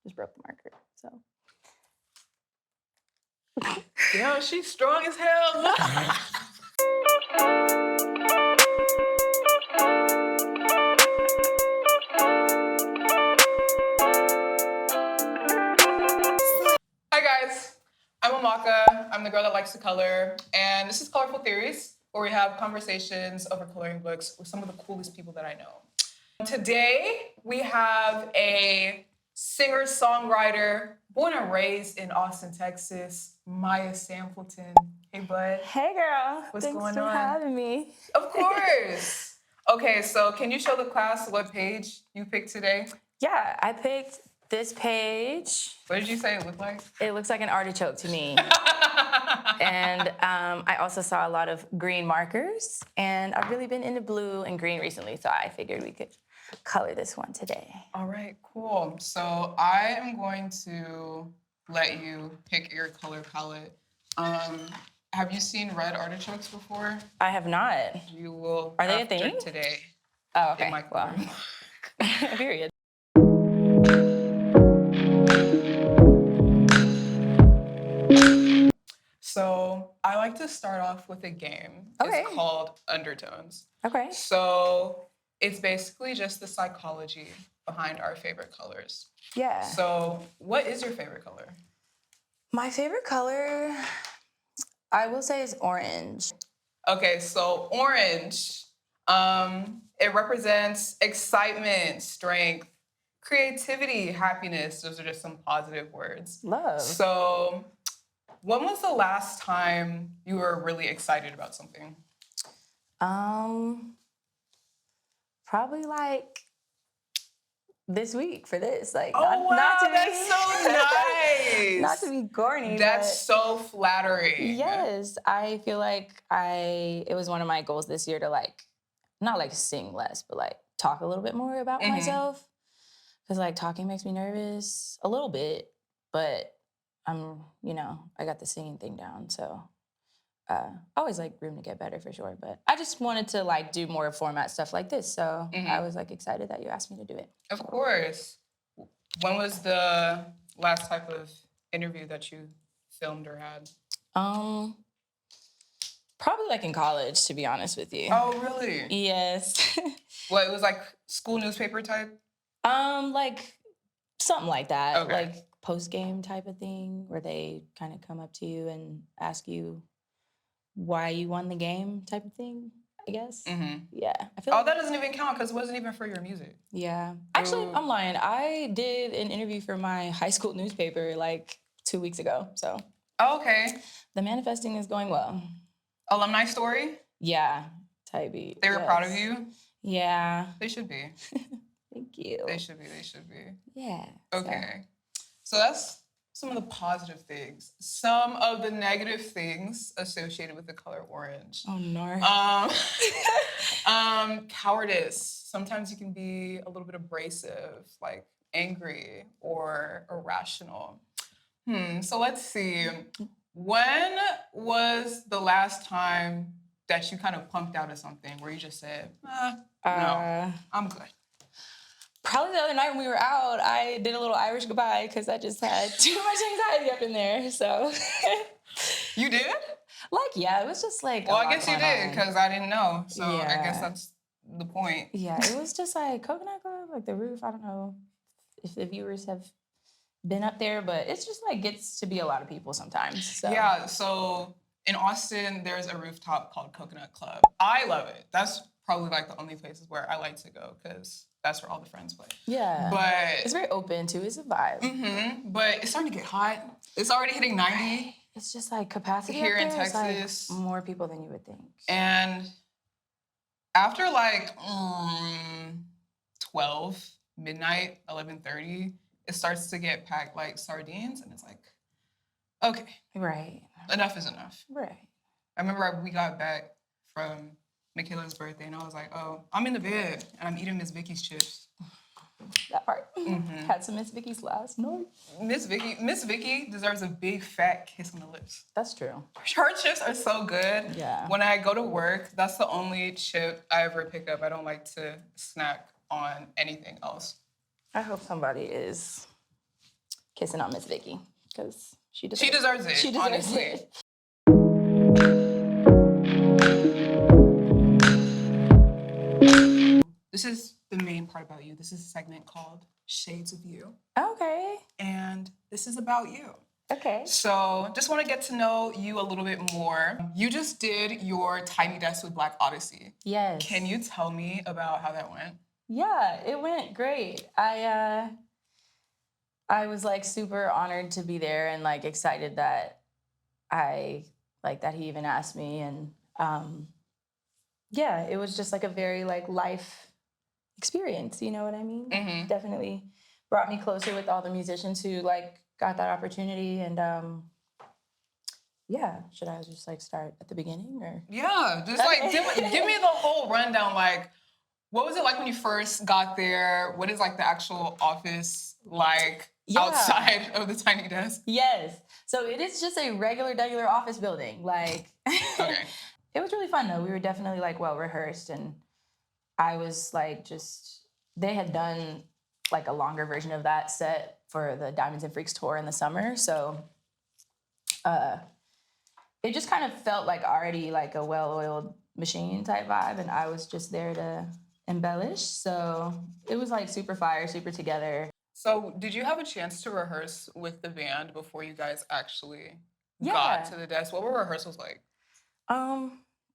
Just broke the marker, so. Yo, she's strong as hell. Hi guys, I'm Amaka. I'm the girl that likes to color, and this is Colorful Theories, where we have conversations over coloring books with some of the coolest people that I know. Today, we have a singer-songwriter, born and raised in Austin, Texas, Maya Sampleton. Hey, bud. Hey, girl. What's Thanks going for on? having me. Of course. Okay, so can you show the class what page you picked today? Yeah, I picked this page. What did you say it looked like? It looks like an artichoke to me. And I also saw a lot of green markers, and I've really been into blue and green recently, so I figured we could color this one today. All right, cool. So I am going to let you pick your color palette. Have you seen red artichokes before? I have not. You will. Are they a thing? Today? Oh, okay. In my Well, period. So I like to start off with a game. Okay. It's called Undertones. Okay. So it's basically just the psychology behind our favorite colors. Yeah. So what is your favorite color? My favorite color, I will say, is orange. Okay, so orange, it represents excitement, strength, creativity, happiness. Those are just some positive words. Love. So when was the last time you were really excited about something? Probably like this week for this. Like, Oh, not to that's be, so nice. Not to be corny. That's so flattering. Yes, I feel like it was one of my goals this year to like, not like sing less, but like talk a little bit more about myself. Because like talking makes me nervous a little bit, but I got the singing thing down. So always like room to get better for sure. But I just wanted to like do more format stuff like this. So I was like excited that you asked me to do it. Of course. When was the last type of interview that you filmed or had? Probably like in college, to be honest with you. Oh, really? Yes. What, it was like school newspaper type? Like something like that. Okay. Like post-game type of thing where they kind of come up to you and ask you why you won the game type of thing, I guess. Yeah. I feel that doesn't even count because it wasn't even for your music. Yeah. Actually, I'm lying. I did an interview for my high school newspaper like 2 weeks ago. So. Oh, okay. The manifesting is going well. Alumni story? Yeah. Type beat. They were proud of you? Yeah. They should be. Thank you. They should be. Yeah. Okay. So that's some of the positive things. Some of the negative things associated with the color orange. Oh, no. Cowardice. Sometimes you can be a little bit abrasive, like angry or irrational. So let's see. When was the last time that you kind of punked out of something where you just said, no, I'm good? Probably the other night when we were out, I did a little Irish goodbye because I just had too much anxiety up in there, so. You did? Like, yeah, it was just like Well, I guess you did because I didn't know, so yeah. I guess that's the point. Yeah, it was just like Coconut Grove, like the roof. I don't know if the viewers have been up there, but it's just like gets to be a lot of people sometimes. So. Yeah, so in Austin, there's a rooftop called Coconut Club. I love it. That's probably like the only places where I like to go because that's where all the friends play. Yeah. But it's very open too. It's a vibe. But it's starting to get hot. It's already hitting 90. It's just like capacity here in Texas. Like more people than you would think. And after like 12 midnight, 11:30, it starts to get packed like sardines, and it's like, okay, right, enough is enough. Right. I remember we got back from Michaela's birthday, and I was like, oh, I'm in the bed, and I'm eating Miss Vicky's chips. That part. Had some Miss Vicky's last night. Miss Vicky deserves a big fat kiss on the lips. That's true. Her chips are so good. Yeah. When I go to work, that's the only chip I ever pick up. I don't like to snack on anything else. I hope somebody is kissing on Miss Vicky because she deserves it. She deserves honestly. it. This is the main part about you. This is a segment called Shades of You. Okay. And this is about you. Okay. So just want to get to know you a little bit more. You just did your Tiny Desk with BLK ODYSSY. Yes. Can you tell me about how that went? Yeah, it went great. I was like super honored to be there and like excited that that he even asked me, and yeah, it was just like a very like life experience, you know what I mean? Mm-hmm. Definitely brought me closer with all the musicians who like got that opportunity, and yeah, should I just like start at the beginning or? Yeah, just like give me the whole rundown. Like, what was it like when you first got there? What is like the actual office like outside of the Tiny Desk? Yes, so it is just a regular office building. Like, okay, it was really fun though. We were definitely like well rehearsed, and I was like they had done like a longer version of that set for the Diamonds and Freaks tour in the summer, so it just kind of felt like already like a well-oiled machine type vibe, and I was just there to embellish. So it was like super fire, super together. So did you have a chance to rehearse with the band before you guys actually got to the desk? What were rehearsals like?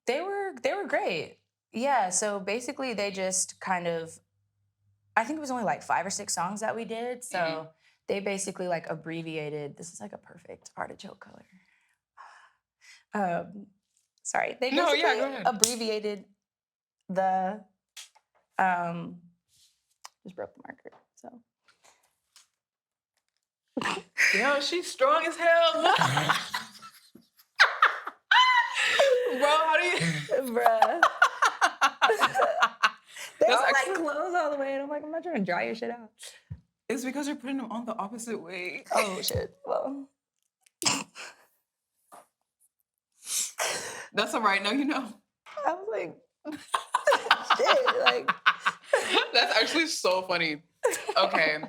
They were great. Yeah, so basically they just kind of, I think it was only like 5 or 6 songs that we did. So they basically like abbreviated, this is like a perfect artichoke color. Sorry, they basically abbreviated the, just broke the marker, so. Yo, she's strong as hell. Bro, how do you? Bruh. They don't like close all the way, and I'm like, I'm not trying to dry your shit out. It's because you're putting them on the opposite way. Oh, shit. Well. That's all right. Now you know. I was like, shit, like. That's actually so funny. Okay.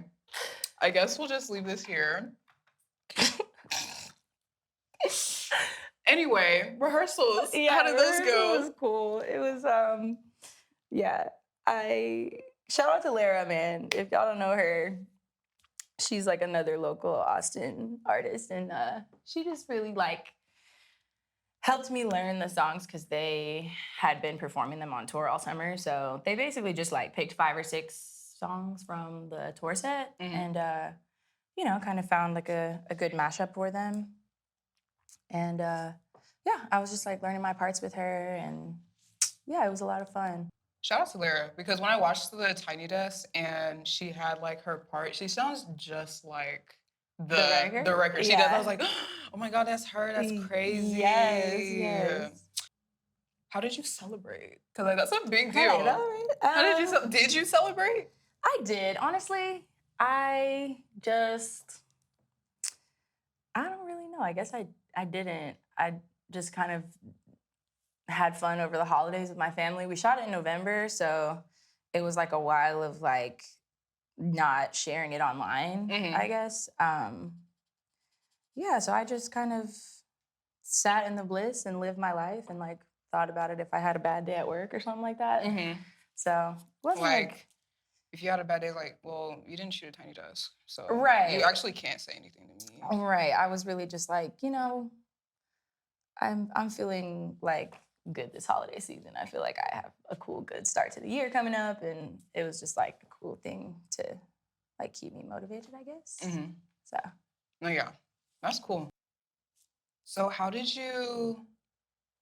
I guess we'll just leave this here. Anyway, rehearsals. Yeah, how did those go? It was cool. It was, yeah. Shout out to Lara, man. If y'all don't know her, she's like another local Austin artist, and she just really like helped me learn the songs because they had been performing them on tour all summer. So they basically just like picked 5 or 6 songs from the tour set, and you know, kind of found like a good mashup for them. And yeah, I was just like learning my parts with her, and yeah, it was a lot of fun. Shout out to Lara, because when I watched the Tiny Desk and she had like her part, she sounds just like the record. She does. I was like, oh my God, that's her. That's crazy. Yes. How did you celebrate? Because like, that's a big deal. All right. How did you celebrate? I did. Honestly, I don't really know. I guess I didn't. I just kind of had fun over the holidays with my family. We shot it in November, so it was like a while of like not sharing it online, I guess. Yeah, so I just kind of sat in the bliss and lived my life and like thought about it if I had a bad day at work or something like that. So it wasn't like if you had a bad day, like, well, you didn't shoot a Tiny Desk, so right. You actually can't say anything to me. Right. I was really just like, you know, I'm feeling like good this holiday season. I feel like I have a cool, good start to the year coming up, and it was just like a cool thing to like keep me motivated, I guess. So. Oh yeah, that's cool. So how did you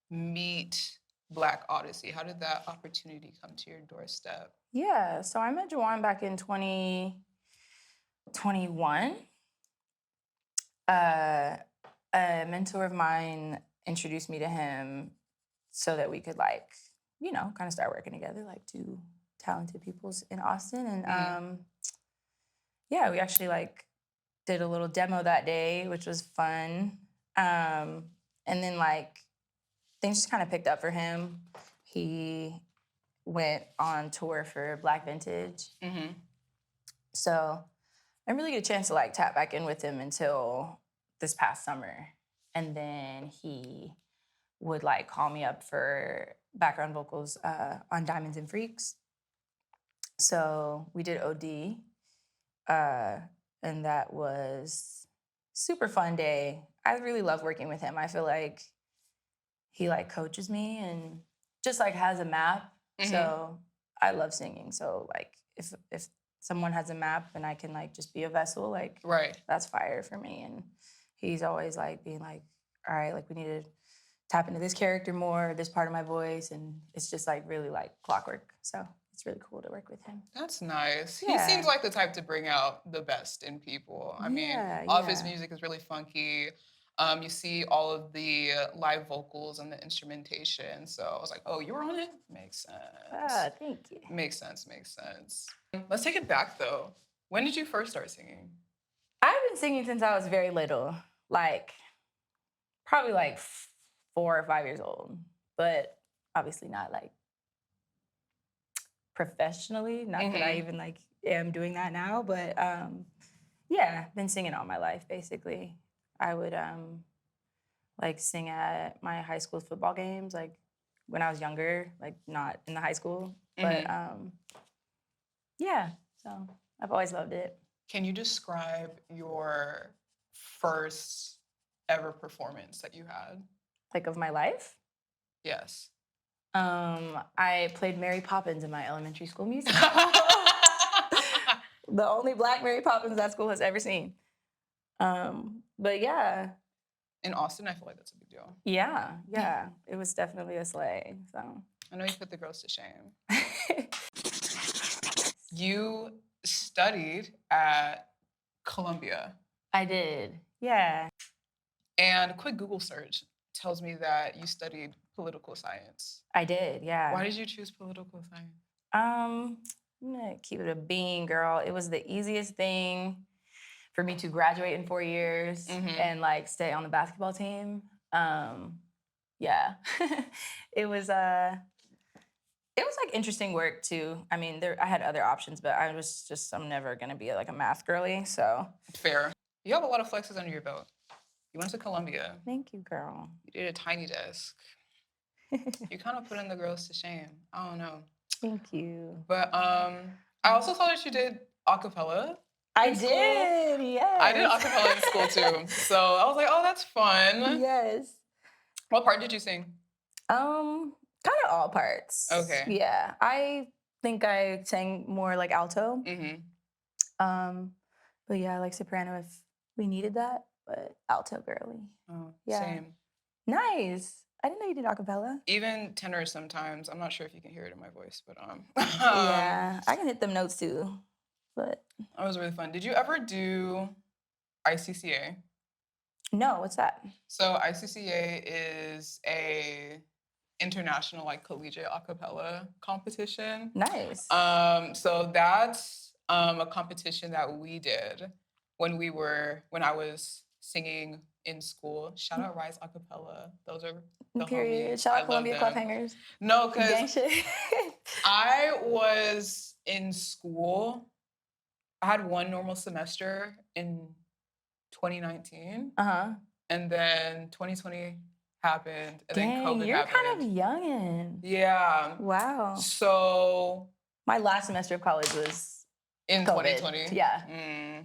meet BLK ODYSSY? How did that opportunity come to your doorstep? Yeah, so I met Juwan back in 2021. A mentor of mine introduced me to him so that we could like, you know, kind of start working together, like 2 talented peoples in Austin. And yeah, we actually like did a little demo that day, which was fun. And then like things just kind of picked up for him. He went on tour for Black Vintage. So I didn't really get a chance to like tap back in with him until this past summer. And then he would like call me up for background vocals on Diamonds and Freaks. So we did OD, and that was super fun day. I really love working with him. I feel like he like coaches me and just like has a map. So I love singing. So like if someone has a map and I can like just be a vessel, like that's fire for me. And he's always like being like, all right, like we need to tap into this character more, this part of my voice, and it's just like really like clockwork. So it's really cool to work with him. That's nice. Yeah. He seems like the type to bring out the best in people. I mean, all of his music is really funky. You see all of the live vocals and the instrumentation. So I was like, oh, you were on it? Makes sense. Thank you. Makes sense. Let's take it back though. When did you first start singing? I've been singing since I was very little, like probably like 4 or 5 years old, but obviously not like professionally. Not that I even like am doing that now, but yeah, been singing all my life basically. I would like sing at my high school football games, like when I was younger, like not in the high school, but yeah. So I've always loved it. Can you describe your first ever performance that you had? Like of my life? Yes. I played Mary Poppins in my elementary school musical. The only Black Mary Poppins that school has ever seen. But yeah. In Austin, I feel like that's a big deal. Yeah. It was definitely a slay. So I know you put the girls to shame. You studied at Columbia. I did. Yeah. And a quick Google search tells me that you studied political science. I did, yeah. Why did you choose political science? I'm gonna keep it a bean, girl. It was the easiest thing for me to graduate in 4 years and like stay on the basketball team. Yeah. It was like interesting work too. I mean, I had other options, but I'm never gonna be like a math girly, so. Fair. You have a lot of flexes under your belt. You went to Columbia. Thank you, girl. You did a tiny desk. You kind of put in the girls to shame. I don't know. Thank you. But I also saw that you did a cappella. I did, yes. I did a cappella in school too. So I was like, oh, that's fun. Yes. What part did you sing? Kind of all parts. Okay. Yeah, I think I sang more like alto. But yeah, like soprano if we needed that, but alto girly. Oh, yeah. Same. Nice. I didn't know you did a cappella. Even tenor sometimes. I'm not sure if you can hear it in my voice, but yeah, I can hit them notes too. But that was really fun. Did you ever do ICCA? No, what's that? So ICCA is a international like collegiate a cappella competition. Nice. So that's a competition that we did when I was singing in school. Shout out Rise a cappella. Those are the Period. homies. Shout out Columbia Clubhangers. No, because I was in school. I had one normal semester in 2019. And then 2020 happened. And then COVID you're happened. Kind of youngin'. Yeah. Wow. So my last semester of college was in COVID. 2020. Yeah.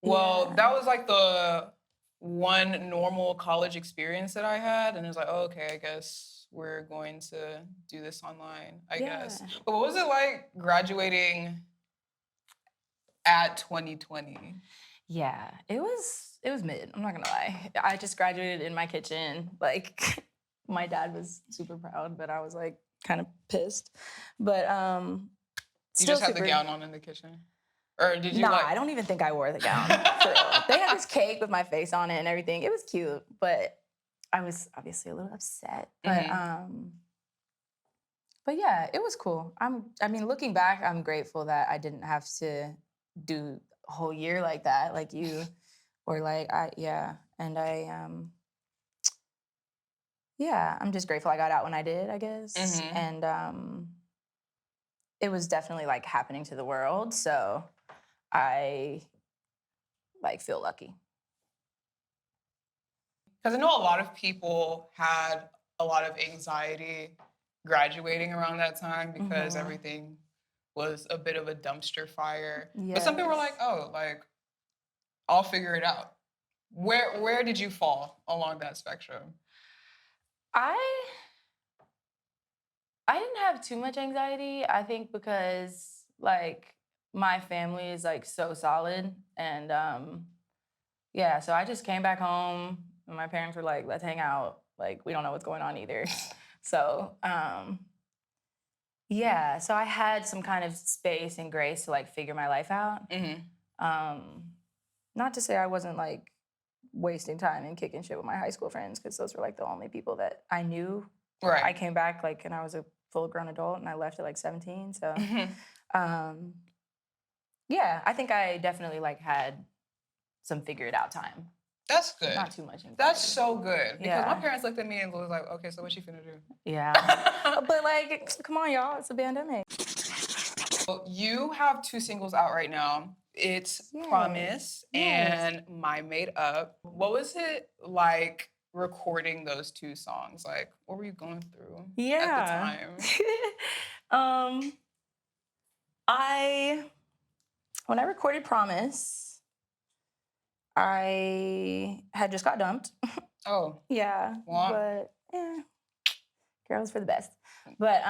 Well, that was like the one normal college experience that I had. And it was like, oh, okay, I guess we're going to do this online, I guess. But what was it like graduating at 2020? Yeah, it was mid. I'm not gonna lie. I just graduated in my kitchen. Like, my dad was super proud, but I was like kind of pissed. But you just had the gown on in the kitchen, or did you? Nah, I don't even think I wore the gown. For real. They had this cake with my face on it and everything. It was cute, but I was obviously a little upset. But yeah, it was cool. I mean, looking back, I'm grateful that I didn't have to do a whole year like that, like you, or like I'm just grateful I got out when I did, I guess. And it was definitely like happening to the world. So I like feel lucky. Because I know a lot of people had a lot of anxiety graduating around that time because everything was a bit of a dumpster fire. But some people were like, oh, like, I'll figure it out. Where did you fall along that spectrum? I didn't have too much anxiety, I think, because like my family is like so solid, and yeah, so I just came back home and my parents were like, let's hang out. Like, we don't know what's going on either. So yeah, so I had some kind of space and grace to like figure my life out. Not to say I wasn't like wasting time and kicking shit with my high school friends, because those were like the only people that I knew. Right. I came back like, and I was a full grown adult, and I left at like 17. So yeah, I think I definitely like had some figured out time. That's good. Not too much anxiety. That's so good. Because my Yeah. parents looked at me and was like, okay, so what's she finna do? Yeah. But like, come on, y'all, it's a pandemic. So you have 2 singles out right now. It's Promise and My Made Up. What was it like recording those 2 songs? Like, what were you going through at the time? When I recorded Promise, I had just got dumped. Oh. Yeah. Wow. But girls for the best. But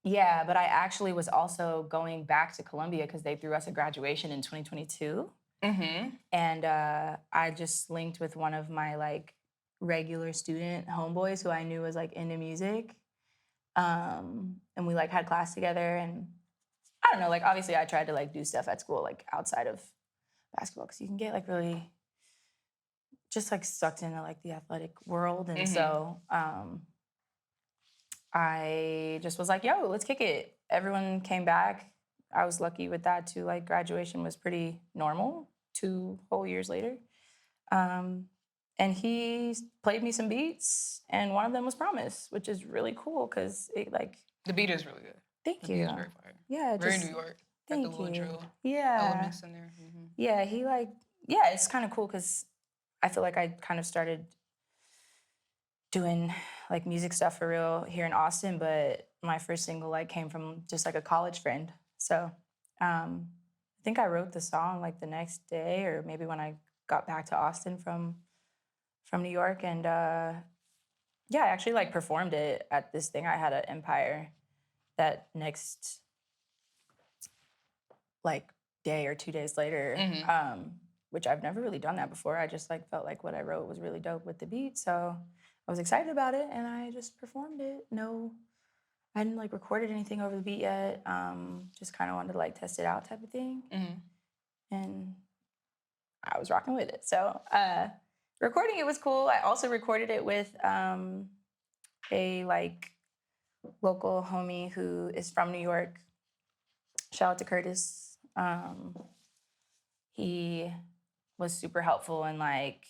yeah, but I actually was also going back to Columbia because they threw us a graduation in 2022. And I just linked with one of my like regular student homeboys who I knew was like into music. And we like had class together, and I don't know, like obviously I tried to like do stuff at school like outside of basketball, because you can get like really just like sucked into like the athletic world. And so I just was like, yo, let's kick it. Everyone came back. I was lucky with that too. Like graduation was pretty normal 2 whole years later. And he played me some beats, and one of them was Promise, which is really cool because it like... The beat is really good. Thank you. The beat is very fire. Yeah, very New York. Thank like the little you. drill elements in there. Yeah, he like... Yeah, it's kind of cool because I feel like I kind of started doing like music stuff for real here in Austin, but my first single like came from just like a college friend. So I think I wrote the song like the next day, or maybe when I got back to Austin from New York. And yeah, I actually like performed it at this thing I had at Empire that next like day or 2 days later, which I've never really done that before. I just like felt like what I wrote was really dope with the beat. So I was excited about it, and I just performed it. No, I hadn't like recorded anything over the beat yet. Just kind of wanted to like test it out type of thing. And I was rocking with it. So recording it was cool. I also recorded it with a like local homie who is from New York. Shout out to Curtis. He was super helpful, and like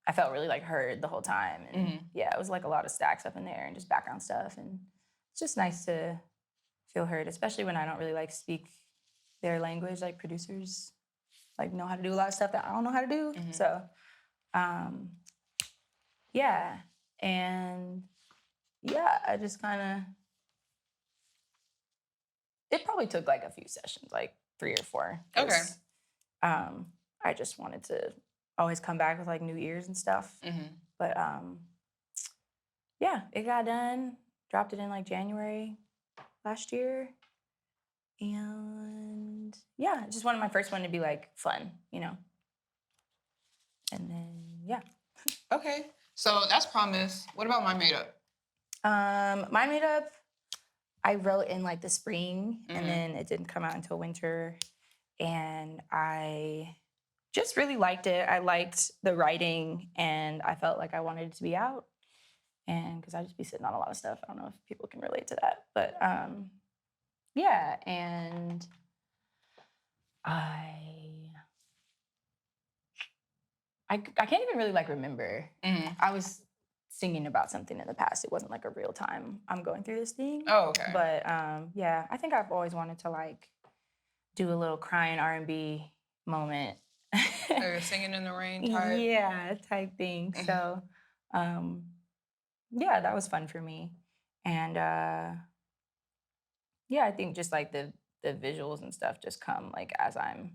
I felt really like heard the whole time. And yeah, it was like a lot of stacks up in there and just background stuff. And it's just nice to feel heard, especially when I don't really like speak their language. Like producers like know how to do a lot of stuff that I don't know how to do. So yeah. And yeah, I just kind of... It probably took like a few sessions, like 3 or 4. Okay. I just wanted to always come back with like new ears and stuff. But yeah, it got done. Dropped it in like January last year. And yeah, just wanted my first one to be like fun, you know? And then, yeah. Okay. So that's Promise. What about My Made Up? My Made Up, I wrote in like the spring, and then it didn't come out until winter. And I just really liked it. I liked the writing, and I felt like I wanted it to be out. And because I just be sitting on a lot of stuff. I don't know if people can relate to that. But yeah, and I can't even really like remember. I was singing about something in the past. It wasn't like a real time I'm going through this thing. Oh, okay. But yeah, I think I've always wanted to like do a little crying R&B moment. Like a singing in the rain type. Yeah, type thing. So yeah, that was fun for me. And yeah, I think just like the visuals and stuff just come like as I'm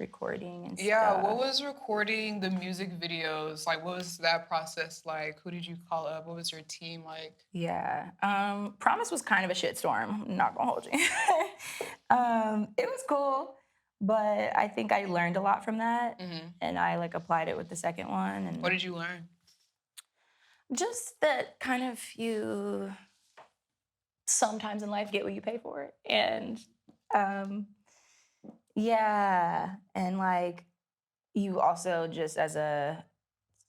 recording and Yeah, stuff. what was recording the music videos? Like, what was that process like? Who did you call up? What was your team like? Yeah. Promise was kind of a shitstorm. I'm not gonna hold you. It was cool, but I think I learned a lot from that, and I like applied it with the second one. And What did you learn? just that kind of you sometimes in life get what you pay for, and yeah, and like you also just as a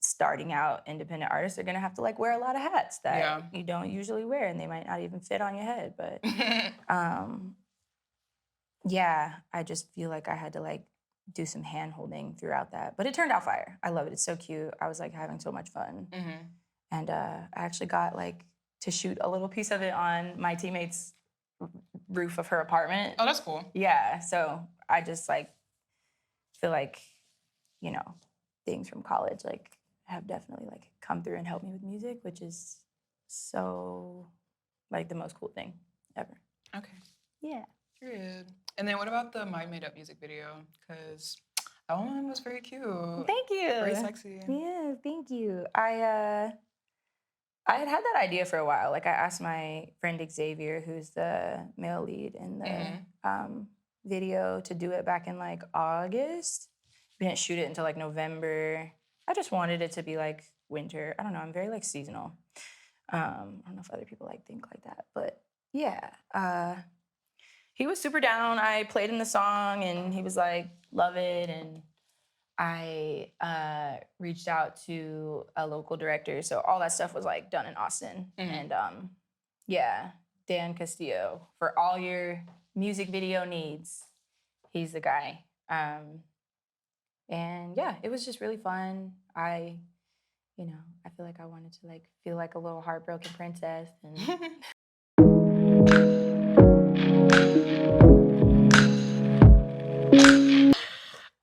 starting out independent artists are gonna have to like wear a lot of hats that you don't usually wear, and they might not even fit on your head. But yeah, I just feel like I had to like do some hand holding throughout that. But it turned out fire. I love it. It's so cute. I was like having so much fun. And I actually got like to shoot a little piece of it on my teammate's roof of her apartment. Oh, that's cool. Yeah. So I just like feel like, you know, things from college like have definitely like come through and helped me with music, which is so like the most cool thing ever. Okay. Yeah. Period. And then what about the My Made Up music video? Because that one was very cute. Thank you. Very sexy. Yeah, thank you. I had that idea for a while. Like I asked my friend Xavier, who's the male lead in the video, to do it back in like August. We didn't shoot it until like November. I just wanted it to be like winter. I don't know. I'm very like seasonal. I don't know if other people like think like that, but yeah. He was super down. I played him the song and he was like, love it. And I reached out to a local director. So all that stuff was like done in Austin. And yeah, Dan Castillo, for all your music video needs, he's the guy. And yeah, it was just really fun. I feel like I wanted to like feel like a little heartbroken princess. And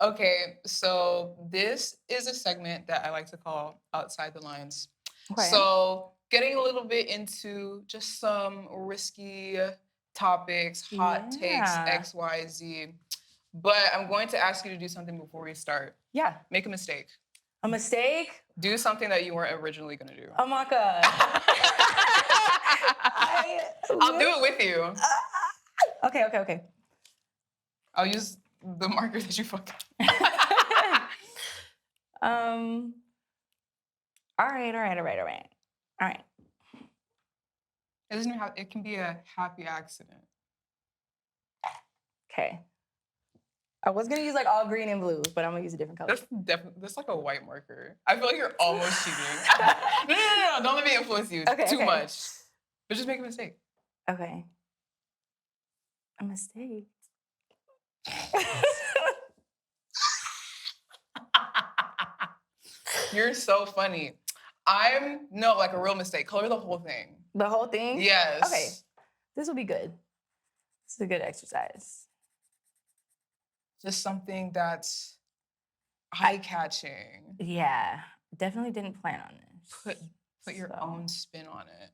Okay, so this is a segment that I like to call Outside the Lines. Okay. So getting a little bit into just some risky topics, hot takes, X, Y, Z. But I'm going to ask you to do something before we start. Yeah. Make a mistake. A mistake? Do something that you weren't originally going to do. Amaka. I'll do it with you. Okay. I'll use the marker that you fucking. All right. It doesn't have. It can be a happy accident. Okay. I was gonna use like all green and blue, but I'm gonna use a different color. That's like a white marker. I feel like you're almost cheating. No. Don't let me influence you too much. But just make a mistake. Okay. A mistake. You're so funny. Like a real mistake. Color the whole thing. The whole thing? Yes. Okay. This will be good. This is a good exercise. Just something that's eye-catching. Yeah. Definitely didn't plan on this. Put your own spin on it.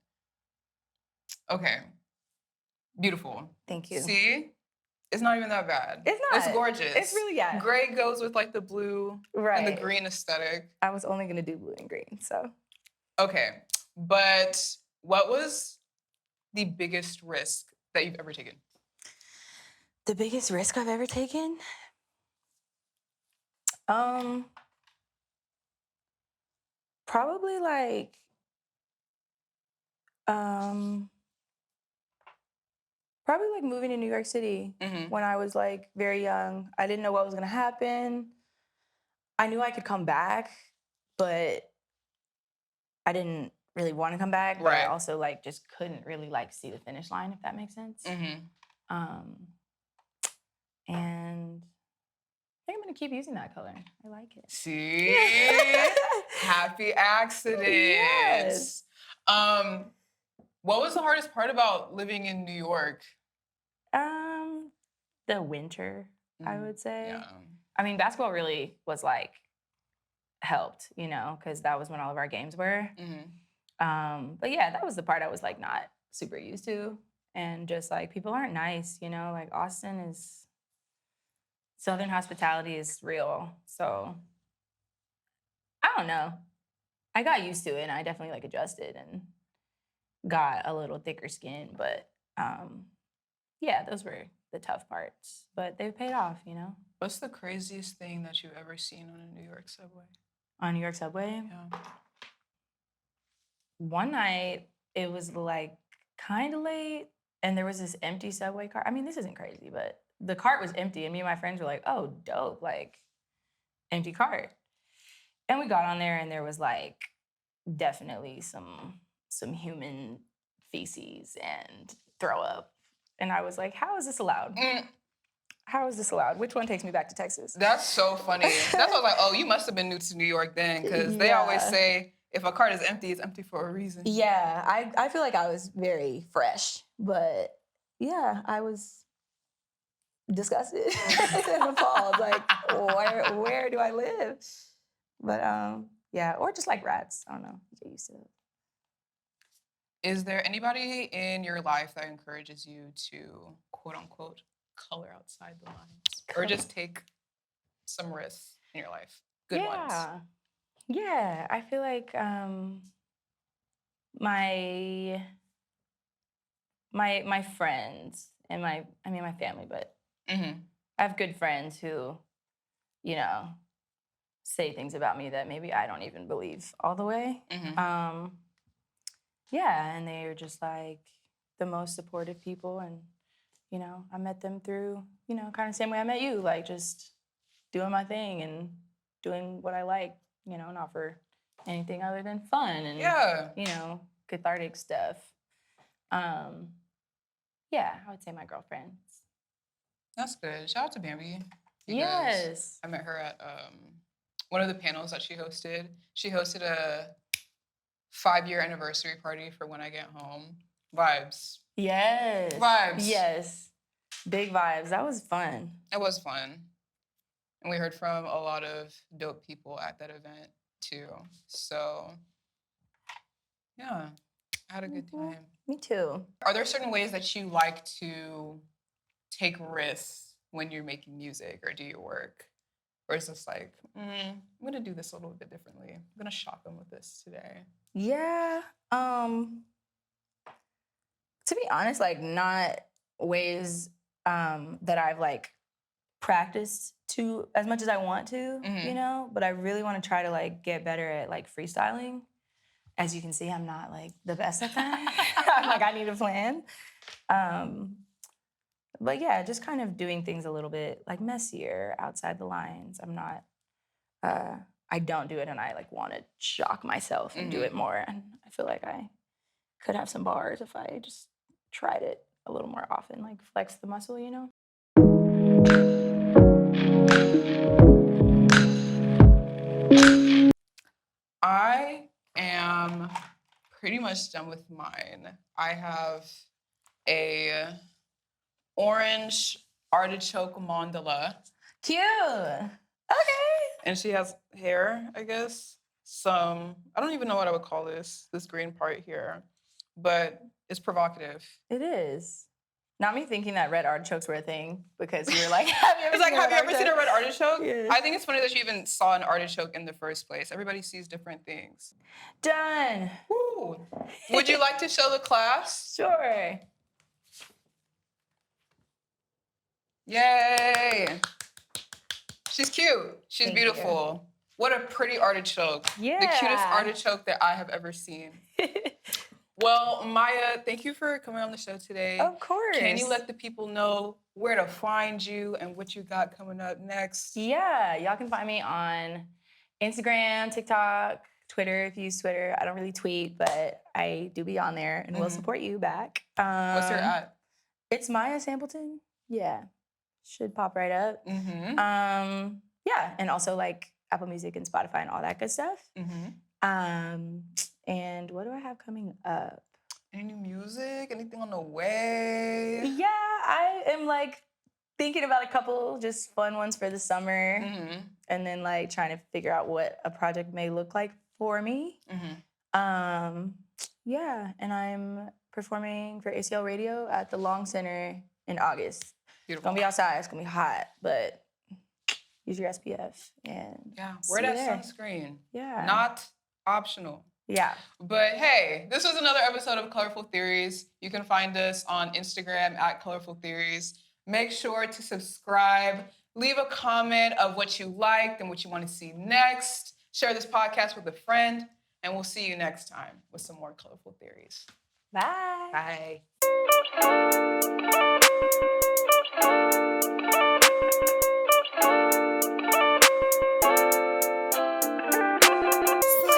Okay. Beautiful. Thank you. See? It's not even that bad. It's not. It's gorgeous. It's really, yeah. Gray goes with like the blue and the green aesthetic. I was only gonna do blue and green, so. Okay, but what was the biggest risk that you've ever taken? The biggest risk I've ever taken? Probably like, moving to New York City when I was like very young. I didn't know what was gonna happen. I knew I could come back, but I didn't really want to come back. But I also like just couldn't really like see the finish line, if that makes sense. And I think I'm gonna keep using that color. I like it. See? Happy accidents. Yes. What was the hardest part about living in New York? The winter, I would say. Yeah. I mean, basketball really was like helped, you know, because that was when all of our games were. But yeah, that was the part I was like not super used to. And just like people aren't nice, you know, like Austin is Southern hospitality is real. So I don't know. I got used to it and I definitely like adjusted and got a little thicker skin. But yeah, those were the tough parts. But they've paid off, you know. What's the craziest thing that you've ever seen on a New York subway? On New York subway? Yeah. One night it was like kind of late and there was this empty subway car. I mean, this isn't crazy, but the cart was empty and me and my friends were like, oh, dope, like empty cart. And we got on there and there was like definitely some human feces and throw up. And I was like, how is this allowed? How is this allowed? Which one takes me back to Texas? That's so funny. That's what I was like, oh, you must have been new to New York then, because they always say if a cart is empty, it's empty for a reason. Yeah, I feel like I was very fresh, but yeah, I was disgusted and appalled. Like, where do I live? But yeah, or just like rats. I don't know. Get used to it. Is there anybody in your life that encourages you to quote unquote color outside the lines, or just take some risks in your life? Good ones. Yeah, I feel like my friends and my family, but I have good friends who, you know, say things about me that maybe I don't even believe all the way. Yeah, and they are just like the most supportive people, and you know, I met them through, you know, kind of the same way I met you, like just doing my thing and doing what I like, you know, not for anything other than fun and you know, cathartic stuff. Yeah, I would say my girlfriends. That's good. Shout out to Bambi. Yes. I met her at one of the panels that she hosted. She hosted a 5-year anniversary party for When I Get Home. Vibes. Yes. Vibes. Yes. Big vibes. That was fun. It was fun. And we heard from a lot of dope people at that event too. So yeah, I had a good time. Me too. Are there certain ways that you like to take risks when you're making music or do your work? Or is this like, I'm gonna do this a little bit differently. I'm gonna shock them with this today. Yeah. To be honest, like not ways that I've like practiced to as much as I want to, you know, but I really want to try to like get better at like freestyling. As you can see, I'm not like the best at that. I'm like, I need a plan. But yeah, just kind of doing things a little bit like messier outside the lines. I'm not, I don't do it and I like want to shock myself and do it more. And I feel like I could have some bars if I just tried it a little more often, like flex the muscle, you know? I am pretty much done with mine. I have a orange artichoke mandala. Cute. Okay. And she has hair, I guess. Some, I don't even know what I would call this green part here, but it's provocative. It is. Not me thinking that red artichokes were a thing because you were like, have you ever seen a red artichoke? Yes. I think it's funny that you even saw an artichoke in the first place. Everybody sees different things. Done. Woo. Would you like to show the class? Sure. Yay. She's cute. She's Thank beautiful. You. What a pretty artichoke. Yeah. The cutest artichoke that I have ever seen. Well, Maya, thank you for coming on the show today. Of course. Can you let the people know where to find you and what you got coming up next? Yeah, y'all can find me on Instagram, TikTok, Twitter if you use Twitter. I don't really tweet, but I do be on there and will support you back. What's your at? It's Maya Sampleton. Yeah. Should pop right up. Yeah, and also like Apple Music and Spotify and all that good stuff. And what do I have coming up? Any new music? Anything on the way? Yeah, I am like thinking about a couple just fun ones for the summer, and then like trying to figure out what a project may look like for me. Yeah, and I'm performing for ACL Radio at the Long Center in August. Beautiful. It's gonna be outside. It's gonna be hot, but use your SPF and wear that sunscreen. Yeah, not optional. Yeah. But hey, this was another episode of Colorful Theories. You can find us on Instagram at Colorful Theories. Make sure to subscribe. Leave a comment of what you liked and what you want to see next. Share this podcast with a friend. And we'll see you next time with some more Colorful Theories. Bye. Bye.